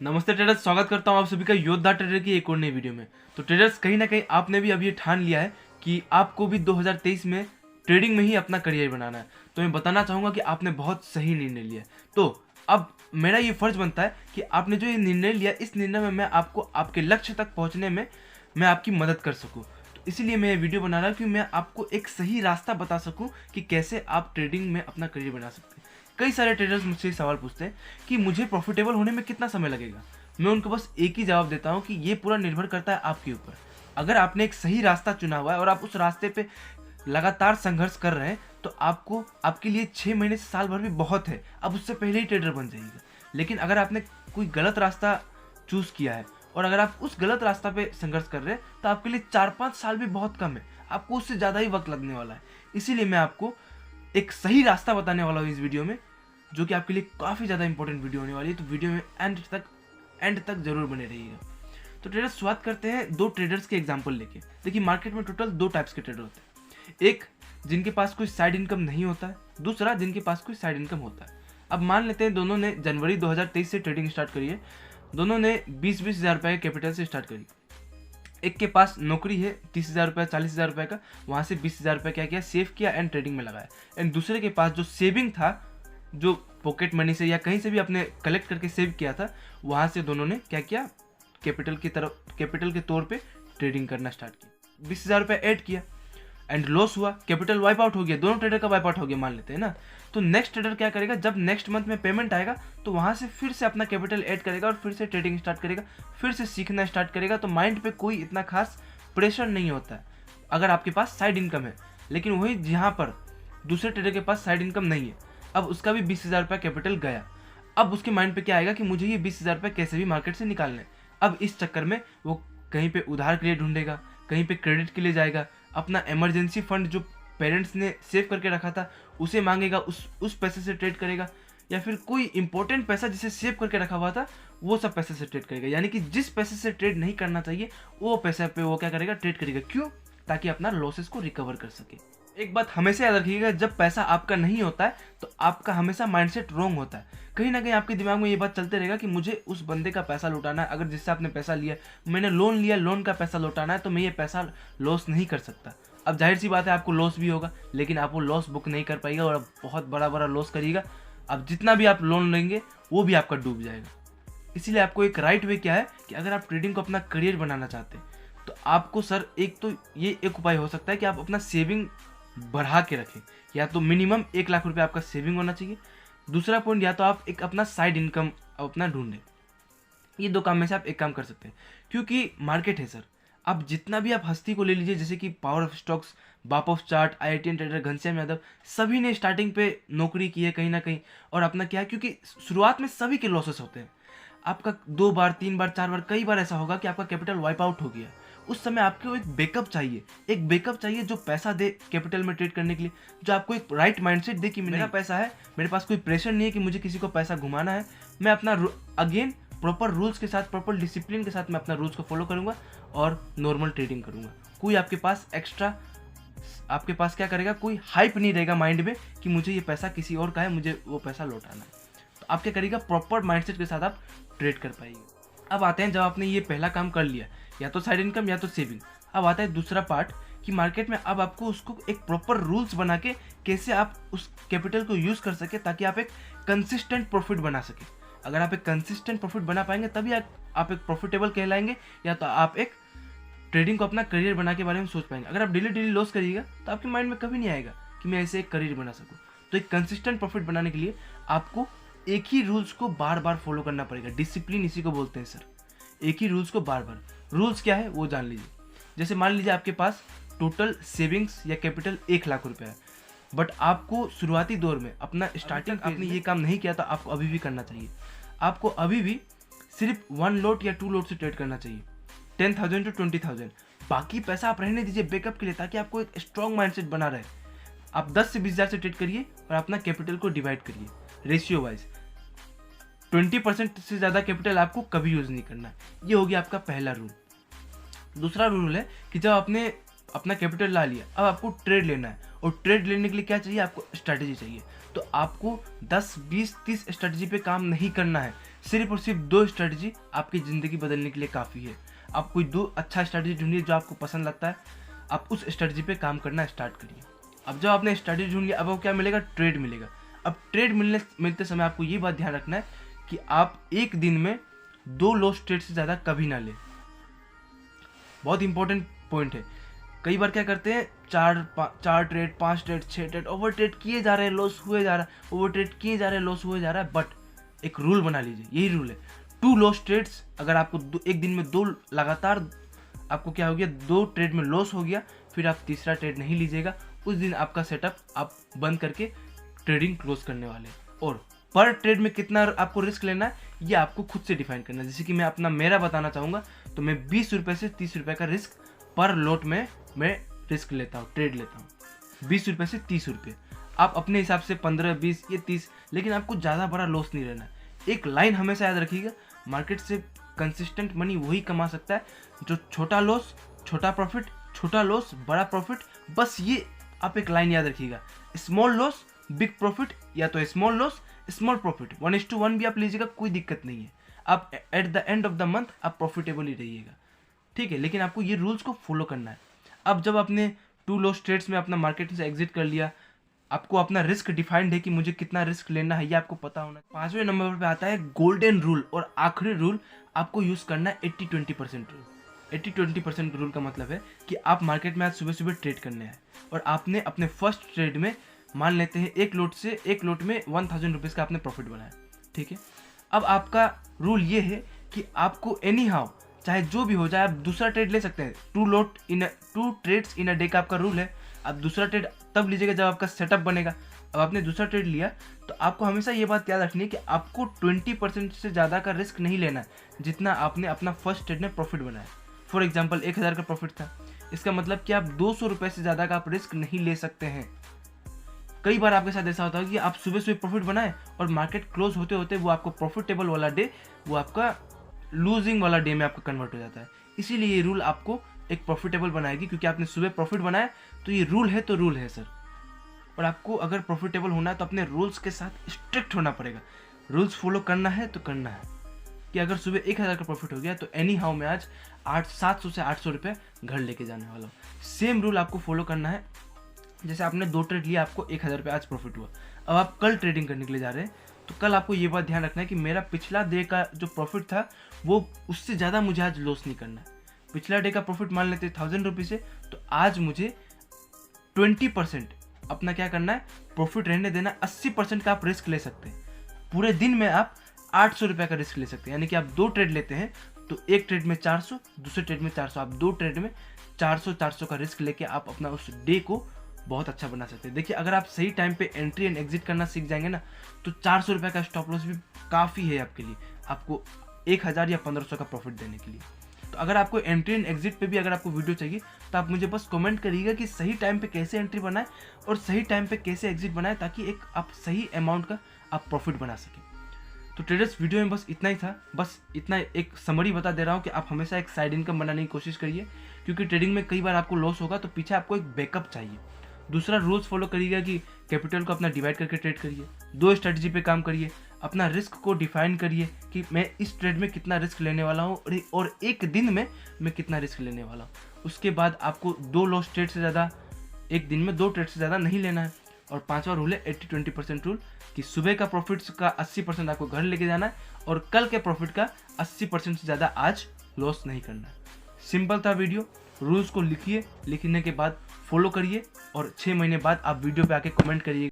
नमस्ते ट्रेडर्स, स्वागत करता हूं आप सभी का योद्धा ट्रेडर की एक और नई वीडियो में। तो ट्रेडर्स, कहीं ना कहीं आपने भी अब ये ठान लिया है कि आपको भी 2023 में ट्रेडिंग में ही अपना करियर बनाना है। तो मैं बताना चाहूँगा कि आपने बहुत सही निर्णय लिया है। तो अब मेरा ये फर्ज बनता है कि आपने जो ये निर्णय लिया, इस निर्णय में मैं आपको आपके लक्ष्य तक पहुँचने में मैं आपकी मदद कर सकूँ। तो इसीलिए मैं ये वीडियो बना रहा हूँ कि मैं आपको एक सही रास्ता बता सकूँ कि कैसे आप ट्रेडिंग में अपना करियर बना सकते हैं। कई सारे ट्रेडर्स मुझसे सवाल पूछते हैं कि मुझे प्रॉफिटेबल होने में कितना समय लगेगा। मैं उनको बस एक ही जवाब देता हूँ कि ये पूरा निर्भर करता है आपके ऊपर। अगर आपने एक सही रास्ता चुना हुआ है और आप उस रास्ते पे लगातार संघर्ष कर रहे हैं तो आपको आपके लिए 6 महीने से साल भर भी बहुत है, अब उससे पहले ही ट्रेडर बन जाइएगा। लेकिन अगर आपने कोई गलत रास्ता चूज किया है और अगर आप उस गलत रास्ता पे संघर्ष कर रहे हैं तो आपके लिए 4-5 साल भी बहुत कम है, आपको उससे ज़्यादा ही वक्त लगने वाला है। इसीलिए मैं आपको एक सही रास्ता बताने वाला हूँ इस वीडियो में, जो कि आपके लिए काफ़ी ज़्यादा इंपॉर्टेंट वीडियो होने वाली है। तो वीडियो में एंड तक जरूर बने रहिएगा। तो ट्रेडर्स, शुरुआत करते हैं दो ट्रेडर्स के एग्जांपल लेके। देखिए, मार्केट में टोटल 2 टाइप्स के ट्रेडर होते हैं। एक जिनके पास कोई साइड इनकम नहीं होता है, दूसरा जिनके पास कोई साइड इनकम होता है। अब मान लेते हैं दोनों ने जनवरी 2023 से ट्रेडिंग स्टार्ट करी है। दोनों ने 20-20 हज़ार रुपये के कैपिटल से स्टार्ट करी। एक के पास नौकरी है 30,000 रुपये 40,000 रुपये का, वहाँ से 20,000 रुपये क्या किया, सेव किया एंड ट्रेडिंग में लगाया। एंड दूसरे के पास जो सेविंग था, जो पॉकेट मनी से या कहीं से भी अपने कलेक्ट करके सेव किया था, वहाँ से दोनों ने क्या किया, कैपिटल के तौर पे ट्रेडिंग करना स्टार्ट किया। 20,000 रुपये ऐड किया एंड लॉस हुआ, कैपिटल वाइप आउट हो गया, दोनों ट्रेडर का वाइप आउट हो गया मान लेते हैं ना। तो नेक्स्ट ट्रेडर क्या करेगा, जब नेक्स्ट मंथ में पेमेंट आएगा तो वहाँ से फिर से अपना कैपिटल ऐड करेगा और फिर से ट्रेडिंग स्टार्ट करेगा, फिर से सीखना स्टार्ट करेगा। तो माइंड पे कोई इतना खास प्रेशर नहीं होता है अगर आपके पास साइड इनकम है। लेकिन वही जहाँ पर दूसरे ट्रेडर के पास साइड इनकम नहीं है, अब उसका भी 20,000 रुपये कैपिटल गया। अब उसके माइंड पे क्या आएगा कि मुझे ये 20,000 रुपये कैसे भी मार्केट से निकालने हैं। अब इस चक्कर में वो कहीं पे उधार के लिए ढूंढेगा, कहीं पे क्रेडिट के लिए जाएगा, अपना इमरजेंसी फंड जो पेरेंट्स ने सेव करके रखा था उसे मांगेगा, उस पैसे से ट्रेड करेगा, या फिर कोई इंपॉर्टेंट पैसा जिसे सेव करके रखा हुआ था वो सब पैसे से ट्रेड करेगा। यानी कि जिस पैसे से ट्रेड नहीं करना चाहिए वो पैसे पे वो क्या करेगा, ट्रेड करेगा। क्यों? ताकि अपना लॉसेस को रिकवर कर सके। एक बात हमेशा याद रखिएगा, जब पैसा आपका नहीं होता है तो आपका हमेशा माइंडसेट रॉन्ग होता है। कहीं ना कहीं आपके दिमाग में ये बात चलते रहेगा कि मुझे उस बंदे का पैसा लौटाना है, अगर जिससे आपने पैसा लिया, मैंने लोन लिया, लोन का पैसा लौटाना है, तो मैं ये पैसा लॉस नहीं कर सकता। अब जाहिर सी बात है आपको लॉस भी होगा, लेकिन आप वो लॉस बुक नहीं कर पाएगा और बहुत बड़ा लॉस करिएगा। अब जितना भी आप लोन लेंगे वो भी आपका डूब जाएगा। इसीलिए आपको एक राइट वे क्या है कि अगर आप ट्रेडिंग को अपना करियर बनाना चाहते हैं तो आपको सर एक उपाय हो सकता है कि आप अपना सेविंग बढ़ा के रखें। या तो मिनिमम 1 लाख रुपए आपका सेविंग होना चाहिए। दूसरा पॉइंट, या तो आप एक अपना साइड इनकम अपना ढूंढें। ये 2 काम में से आप एक काम कर सकते हैं, क्योंकि मार्केट है सर। आप जितना भी आप हस्ती को ले लीजिए, जैसे कि पावर ऑफ स्टॉक्स, बाप of chart, IITN trader, Ghanshyam Yadav, सभी ने स्टार्टिंग पे नौकरी की है कहीं ना कहीं। और अपना क्या है, क्योंकि शुरुआत में सभी के लॉसेस होते हैं। आपका 2 बार 3 बार 4 बार कई बार ऐसा होगा कि आपका कैपिटल वाइप आउट हो गया। उस समय आपको एक बैकअप चाहिए, जो पैसा दे कैपिटल में ट्रेड करने के लिए, जो आपको एक राइट माइंडसेट दे कि मेरा पैसा है, मेरे पास कोई प्रेशर नहीं है कि मुझे किसी को पैसा घुमाना है। मैं अपना अगेन प्रॉपर रूल्स के साथ, प्रॉपर डिसिप्लिन के साथ मैं अपना रूल्स को फॉलो करूंगा और नॉर्मल ट्रेडिंग करूंगा। कोई आपके पास क्या करेगा, कोई हाइप नहीं रहेगा माइंड में कि मुझे ये पैसा किसी और का है, मुझे वो पैसा लौटाना है। तो आप क्या करेगा, प्रॉपर माइंडसेट के साथ आप ट्रेड कर पाएंगे। अब आते हैं, जब आपने ये पहला काम कर लिया, या तो साइड इनकम या तो सेविंग, अब आता है दूसरा पार्ट कि मार्केट में अब आपको उसको एक प्रॉपर रूल्स बना के कैसे आप उस कैपिटल को यूज कर सके, ताकि आप एक कंसिस्टेंट प्रॉफिट बना सके। अगर आप एक कंसिस्टेंट प्रॉफिट बना पाएंगे तभी आप एक प्रॉफिटेबल कहलाएंगे, या तो आप एक ट्रेडिंग को अपना करियर बना के बारे में सोच पाएंगे। अगर आप डेली लॉस करिएगा तो आपके माइंड में कभी नहीं आएगा कि मैं ऐसे एक करियर बना सकूँ। तो एक कंसिस्टेंट प्रॉफिट बनाने के लिए आपको एक ही रूल्स को बार बार फॉलो करना पड़ेगा। डिसिप्लिन इसी को बोलते हैं सर, एक ही रूल्स को बार बार। रूल्स क्या है वो जान लीजिए। जैसे मान लीजिए आपके पास टोटल सेविंग्स या कैपिटल 1 लाख रुपए है, बट आपको शुरुआती दौर में अपना स्टार्टिंग आपने ये काम नहीं किया, तो आपको अभी भी करना चाहिए। आपको अभी भी सिर्फ 1 लॉट या 2 लॉट से ट्रेड करना चाहिए, 10,000 to 20,000। बाकी पैसा आप रहने दीजिए बैकअप के लिए, ताकि आपको एक स्ट्रॉन्ग माइंडसेट बना रहे। आप 10 से 20,000 से ट्रेड करिए और अपना कैपिटल को डिवाइड करिए रेशियो वाइज। 20% से ज़्यादा कैपिटल आपको कभी यूज़ नहीं करना है। ये हो गया आपका पहला रूल। दूसरा रूल है कि जब आपने अपना कैपिटल ला लिया, अब आपको ट्रेड लेना है, और ट्रेड लेने के लिए क्या चाहिए, आपको स्ट्रैटेजी चाहिए। तो आपको 10, 20, 30 स्ट्रैटेजी पे काम नहीं करना है। सिर्फ और सिर्फ 2 स्ट्रेटजी आपकी ज़िंदगी बदलने के लिए काफ़ी है। आप कोई 2 अच्छा स्ट्रेटजी ढूंढिए जो आपको पसंद लगता है, आप उस स्ट्रेटजी पे काम करना स्टार्ट करिए। अब जब आपने स्ट्रेटजी ढूंढ लिया, अब आपको क्या मिलेगा? ट्रेड मिलेगा। अब ट्रेड मिलते समय आपको ये बात ध्यान रखना है कि आप एक दिन में 2 लॉस ट्रेड से ज़्यादा कभी ना लें। बहुत इंपॉर्टेंट पॉइंट है। कई बार क्या करते हैं, 4 trade, 5 trade, 6 trade, over trade किए जा रहे हैं, लॉस हुए जा रहा है, ओवर ट्रेड किए जा रहे हैं, लॉस हुए जा रहा है। बट एक रूल बना लीजिए, यही रूल है, 2 लॉस ट्रेड्स। अगर आपको एक दिन में 2 लगातार आपको क्या हो गया, 2 ट्रेड में लॉस हो गया, फिर आप तीसरा ट्रेड नहीं लीजिएगा। उस दिन आपका सेटअप आप बंद करके ट्रेडिंग क्लोज करने वाले। और पर ट्रेड में कितना आपको रिस्क लेना है ये आपको खुद से डिफाइन करना है। जैसे कि मैं मेरा बताना चाहूँगा, तो मैं 20 रुपये से 30 रुपये का रिस्क पर लॉट में मैं रिस्क लेता हूँ, ट्रेड लेता हूँ। 20 रुपये से 30 रुपये, आप अपने हिसाब से 15, 20 ये 30, लेकिन आपको ज़्यादा बड़ा लॉस नहीं रहना है। एक लाइन हमेशा याद रखिएगा, मार्केट से कंसिस्टेंट मनी वही कमा सकता है जो छोटा लॉस छोटा प्रॉफिट, छोटा लॉस बड़ा प्रॉफिट। बस ये आप एक लाइन याद रखिएगा, स्मॉल लॉस बिग प्रॉफिट, या तो स्मॉल लॉस स्मॉल प्रॉफिट, 1:1 भी आप लीजिएगा, कोई दिक्कत नहीं है। आप at the end of the month आप प्रॉफिटेबल ही रहिएगा, ठीक है। लेकिन आपको ये रूल्स को फॉलो करना है। अब जब आपने 2 लॉस ट्रेड्स में अपना मार्केट से एग्जिट कर लिया, आपको अपना रिस्क डिफाइंड है कि मुझे कितना रिस्क लेना है, ये आपको पता होना है। 5वें नंबर पे आता है गोल्डन रूल, और आखिरी रूल आपको यूज़ करना है 80-20% रूल। 80-20% रूल का मतलब है कि आप मार्केट में आज सुबह सुबह ट्रेड करने हैं और आपने अपने फर्स्ट ट्रेड में मान लेते हैं एक लोट में 1000 रुपीज़ का आपने प्रॉफिट बनाया, ठीक है। अब आपका रूल ये है कि आपको एनी हाउ चाहे जो भी हो जाए, आप दूसरा ट्रेड ले सकते हैं। 2 ट्रेड्स इन अ डे का आपका रूल है। आप दूसरा ट्रेड तब लीजिएगा जब आपका सेटअप बनेगा। अब आपने दूसरा ट्रेड लिया तो आपको हमेशा ये बात याद रखनी है कि आपको 20% से ज़्यादा का रिस्क नहीं लेना है जितना आपने अपना फर्स्ट ट्रेड में प्रॉफिट बनाया। फॉर एग्जाम्पल 1000 का प्रॉफिट था, इसका मतलब कि आप 200 रुपये से ज़्यादा का आप रिस्क नहीं ले सकते हैं। कई बार आपके साथ ऐसा होता है कि आप सुबह सुबह प्रॉफिट बनाए और मार्केट क्लोज होते होते वो आपको प्रॉफिटेबल वाला डे वो आपका लूजिंग वाला डे में आपका कन्वर्ट हो जाता है। इसीलिए ये रूल आपको एक प्रॉफिटेबल बनाएगी, क्योंकि आपने सुबह प्रॉफिट बनाया तो ये रूल है तो रूल है सर। और आपको अगर प्रॉफिटेबल होना है तो अपने रूल्स के साथ स्ट्रिक्ट होना पड़ेगा। रूल्स फॉलो करना है तो करना है कि अगर सुबह 1000 का प्रॉफिट हो गया तो एनी हाउ मैं आज 700 से 800 रुपये घर लेके जाने वाला हूँ। सेम रूल आपको फॉलो करना है। जैसे आपने 2 ट्रेड लिया, आपको 1000 रुपये आज प्रॉफिट हुआ, अब आप कल ट्रेडिंग करने के लिए जा रहे हैं, तो कल आपको ये बात ध्यान रखना है कि मेरा पिछला डे का जो प्रॉफिट था वो उससे ज़्यादा मुझे आज लॉस नहीं करना है। पिछला डे का प्रॉफिट मान लेते 1000 रुपीज़ से, तो आज मुझे 20% अपना क्या करना है, प्रॉफिट रहने देना। 80% का आप रिस्क ले सकते हैं। पूरे दिन में आप 800 रुपये का रिस्क ले सकते हैं। यानी कि आप 2 ट्रेड लेते हैं तो एक ट्रेड में 400, दूसरे ट्रेड में 400, आप 2 ट्रेड में 400 का रिस्क लेके आप अपना उस डे को बहुत अच्छा बना सकते हैं। देखिए, अगर आप सही टाइम पे एंट्री एंड एग्जिट करना सीख जाएंगे ना, तो 400 रुपये का स्टॉप लॉस भी काफ़ी है आपके लिए, आपको 1000 या 1500 का प्रॉफिट देने के लिए। तो अगर आपको एंट्री एंड एग्जिट पे भी अगर आपको वीडियो चाहिए तो आप मुझे बस कमेंट करिएगा कि सही टाइम पे कैसे एंट्री बनाए और सही टाइम पे कैसे एग्जिट बनाए, ताकि एक आप सही अमाउंट का आप प्रॉफिट बना सकें। तो ट्रेडर्स, वीडियो में बस इतना ही था। बस इतना एक समरी बता दे रहा हूँ कि आप हमेशा एक साइड इनकम बनाने की कोशिश करिए, क्योंकि ट्रेडिंग में कई बार आपको लॉस होगा तो पीछे आपको एक बैकअप चाहिए। दूसरा रूल्स फॉलो करिएगा कि कैपिटल को अपना डिवाइड करके ट्रेड करिए, 2 स्ट्रेटजी पे काम करिए, अपना रिस्क को डिफाइन करिए कि मैं इस ट्रेड में कितना रिस्क लेने वाला हूँ और एक दिन में मैं कितना रिस्क लेने वाला हूँ। उसके बाद आपको 2 लॉस ट्रेड से ज़्यादा, एक दिन में 2 ट्रेड से ज़्यादा नहीं लेना है। और 5वां रूल है 80-20% रूल, कि सुबह का प्रॉफिट का 80% आपको घर लेके जाना है और कल के प्रॉफिट का 80% से ज़्यादा आज लॉस नहीं करना है। सिंपल था वीडियो। रूल्स को लिखिए, लिखने के बाद फॉलो करिए और 6 महीने बाद आप वीडियो पे आके कमेंट करिए।